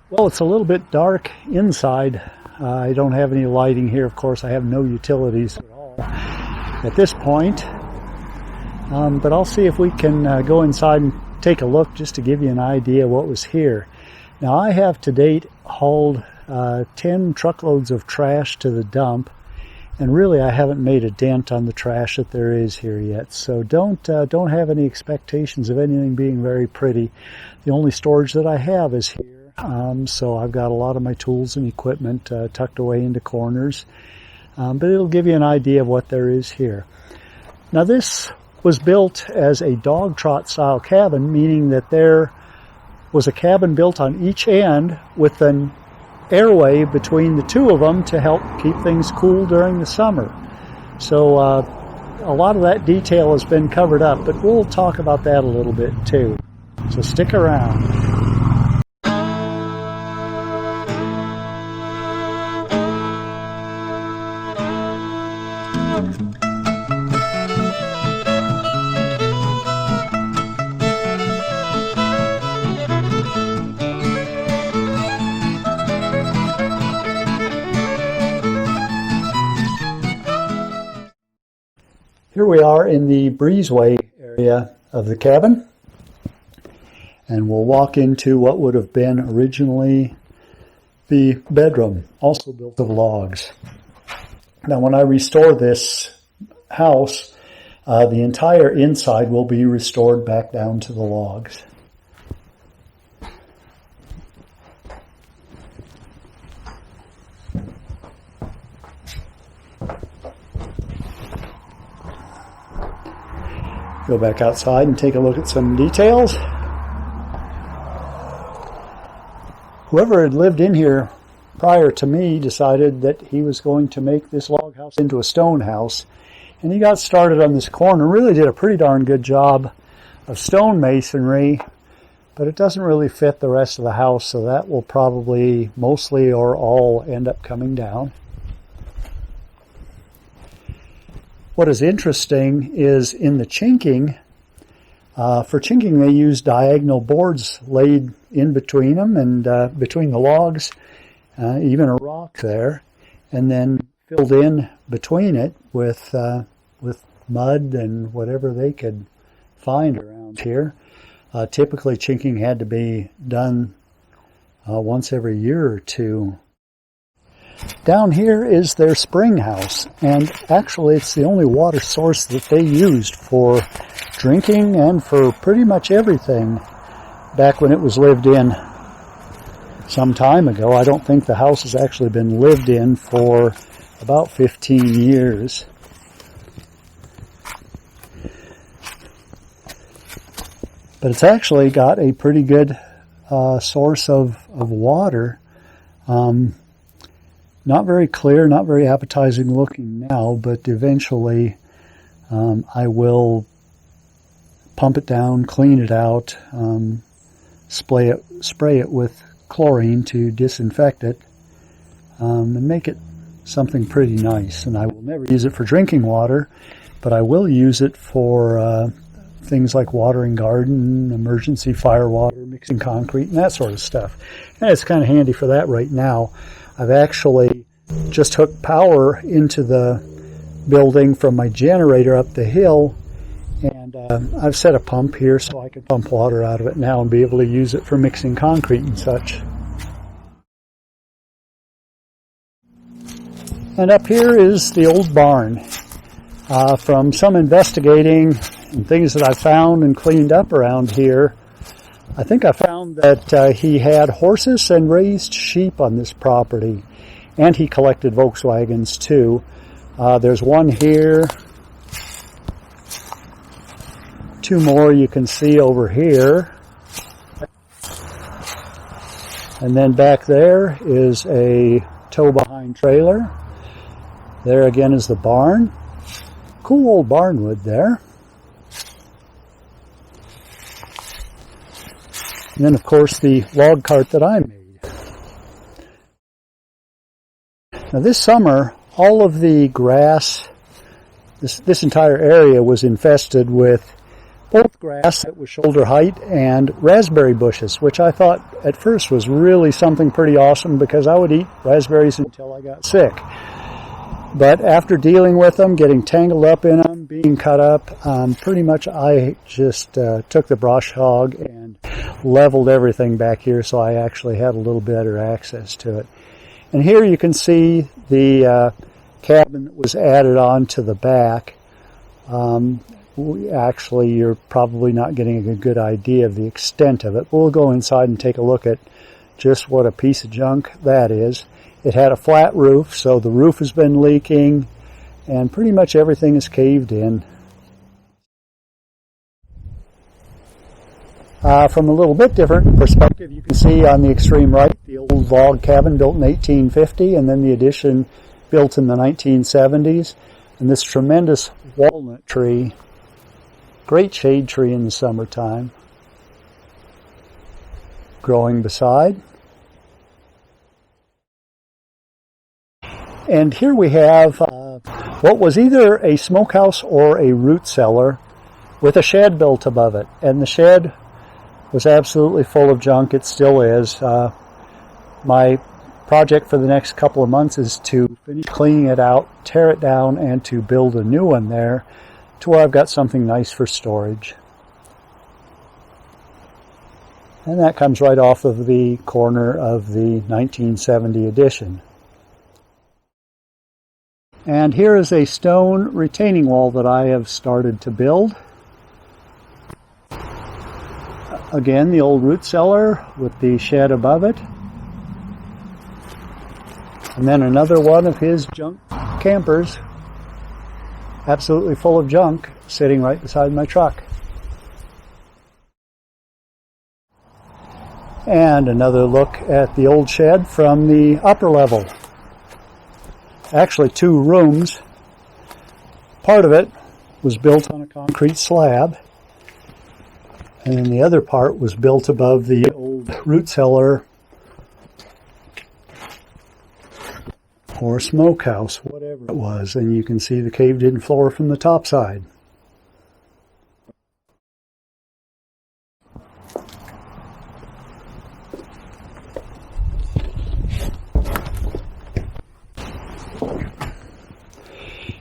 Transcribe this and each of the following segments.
Well, it's a little bit dark inside. I don't have any lighting here. Of course, I have no utilities at all at this point. But I'll see if we can go inside and take a look just to give you an idea what was here. Now, I have to date hauled 10 truckloads of trash to the dump, and really I haven't made a dent on the trash that there is here yet. So don't have any expectations of anything being very pretty. The only storage that I have is here. So I've got a lot of my tools and equipment tucked away into corners. But it'll give you an idea of what there is here. Now, this was built as a Dogtrot style cabin, meaning that there was a cabin built on each end with an airway between the two of them to help keep things cool during the summer. So a lot of that detail has been covered up, but we'll talk about that a little bit too. So stick around. Here we are in the breezeway area of the cabin, and we'll walk into what would have been originally the bedroom, also built of logs. Now, when I restore this house, the entire inside will be restored back down to the logs. Go back outside and take a look at some details. Whoever had lived in here prior to me decided that he was going to make this log house into a stone house. And he got started on this corner, really did a pretty darn good job of stone masonry, but it doesn't really fit the rest of the house, so that will probably mostly or all end up coming down. What is interesting is in the chinking, for chinking they use diagonal boards laid in between them and between the logs, even a rock there, and then filled in between it with mud and whatever they could find around here. Typically chinking had to be done once every year or two. Down here is their spring house, and actually it's the only water source that they used for drinking and for pretty much everything back when it was lived in some time ago. I don't think the house has actually been lived in for about 15 years. But it's actually got a pretty good source of water. Not very clear, not very appetizing looking now, but eventually I will pump it down, clean it out, spray it with chlorine to disinfect it, and make it something pretty nice. And I will never use it for drinking water, but I will use it for things like watering garden, emergency fire water, mixing concrete, and that sort of stuff. And it's kind of handy for that right now. I've actually just hooked power into the building from my generator up the hill, and I've set a pump here so I can pump water out of it now and be able to use it for mixing concrete and such. And up here is the old barn. From some investigating and things that I found and cleaned up around here, I think I found that he had horses and raised sheep on this property, and he collected Volkswagens too. There's one here, two more you can see over here, and then back there is a tow-behind trailer. There again is the barn. Cool old barnwood there. And then, of course, the log cart that I made. Now, this summer, all of the grass, this entire area was infested with both grass that was shoulder height and raspberry bushes, which I thought at first was really something pretty awesome because I would eat raspberries until I got sick. But after dealing with them, getting tangled up in them, being cut up, pretty much I just took the brush hog and leveled everything back here so I actually had a little better access to it. And here you can see the cabin that was added on to the back. Actually, you're probably not getting a good idea of the extent of it. We'll go inside and take a look at just what a piece of junk that is. It had a flat roof, so the roof has been leaking, and pretty much everything is caved in. From a little bit different perspective, you can see on the extreme right the old log cabin built in 1850, and then the addition built in the 1970s, and this tremendous walnut tree, great shade tree in the summertime, growing beside. And here we have what was either a smokehouse or a root cellar with a shed built above it. And the shed was absolutely full of junk. It still is. My project for the next couple of months is to finish cleaning it out, tear it down, and to build a new one there to where I've got something nice for storage. And that comes right off of the corner of the 1970 addition. And here is a stone retaining wall that I have started to build. Again, the old root cellar with the shed above it. And then another one of his junk campers, absolutely full of junk, sitting right beside my truck. And another look at the old shed from the upper level. Actually 2 rooms. Part of it was built on a concrete slab, and then the other part was built above the old root cellar or smokehouse, whatever it was, and you can see the caved-in floor from the top side.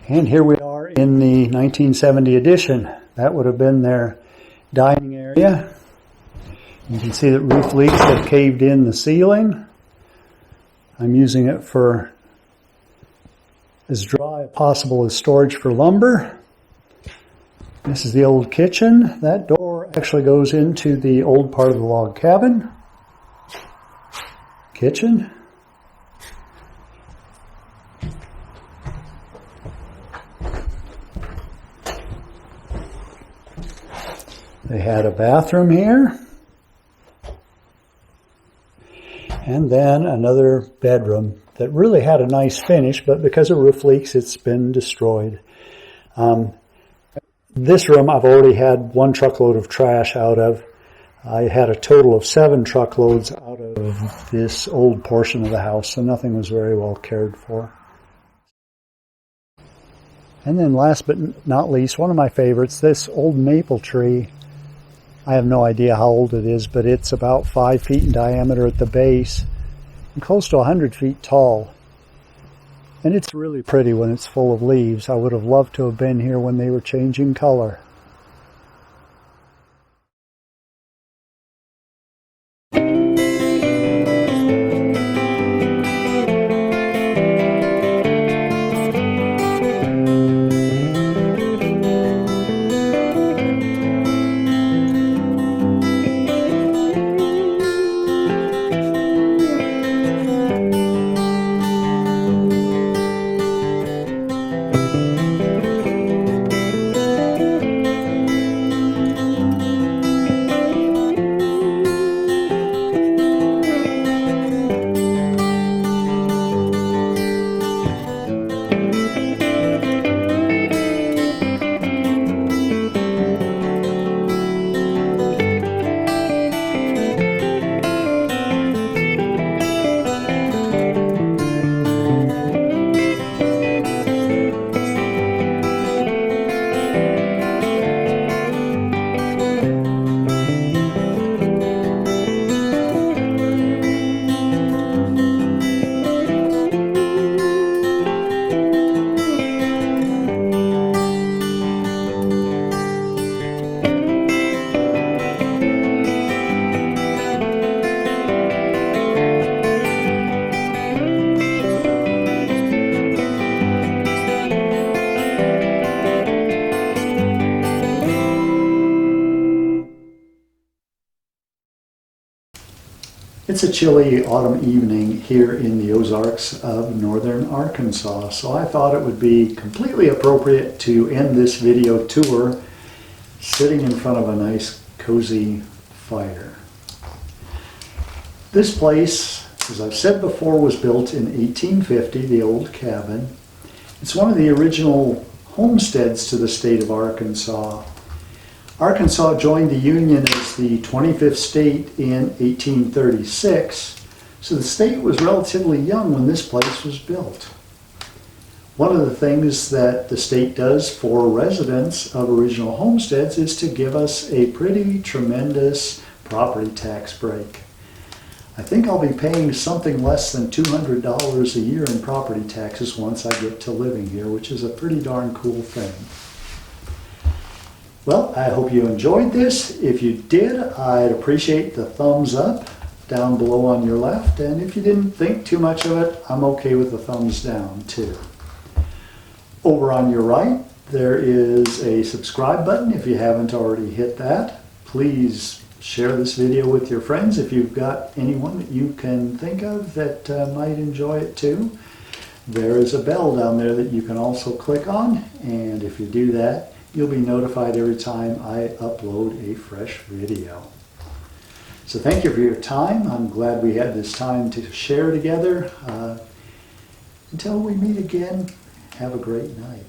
And here we are in the 1970 addition. That would have been their dining area. You can see that roof leaks have caved in the ceiling. I'm using it for as dry as possible as storage for lumber. This is the old kitchen. That door actually goes into the old part of the log cabin. Kitchen. They had a bathroom here, and then another bedroom that really had a nice finish, but because of roof leaks, it's been destroyed. This room I've already had 1 truckload of trash out of. I had a total of 7 truckloads out of this old portion of the house, so nothing was very well cared for. And then last but not least, one of my favorites, this old maple tree. I have no idea how old it is, but it's about 5 feet in diameter at the base and close to 100 feet tall. And it's really pretty when it's full of leaves. I would have loved to have been here when they were changing color. It's a chilly autumn evening here in the Ozarks of northern Arkansas, so I thought it would be completely appropriate to end this video tour sitting in front of a nice cozy fire. This place, as I've said before, was built in 1850, the old cabin. It's one of the original homesteads to the state of Arkansas. Arkansas joined the Union as the 25th state in 1836, so the state was relatively young when this place was built. One of the things that the state does for residents of original homesteads is to give us a pretty tremendous property tax break. I think I'll be paying something less than $200 a year in property taxes once I get to living here, which is a pretty darn cool thing. Well, I hope you enjoyed this. If you did, I'd appreciate the thumbs up down below on your left, and if you didn't think too much of it, I'm okay with the thumbs down too. Over on your right, there is a subscribe button if you haven't already hit that. Please share this video with your friends if you've got anyone that you can think of that might enjoy it too. There is a bell down there that you can also click on, and if you do that, you'll be notified every time I upload a fresh video. So thank you for your time. I'm glad we had this time to share together. Until we meet again, have a great night.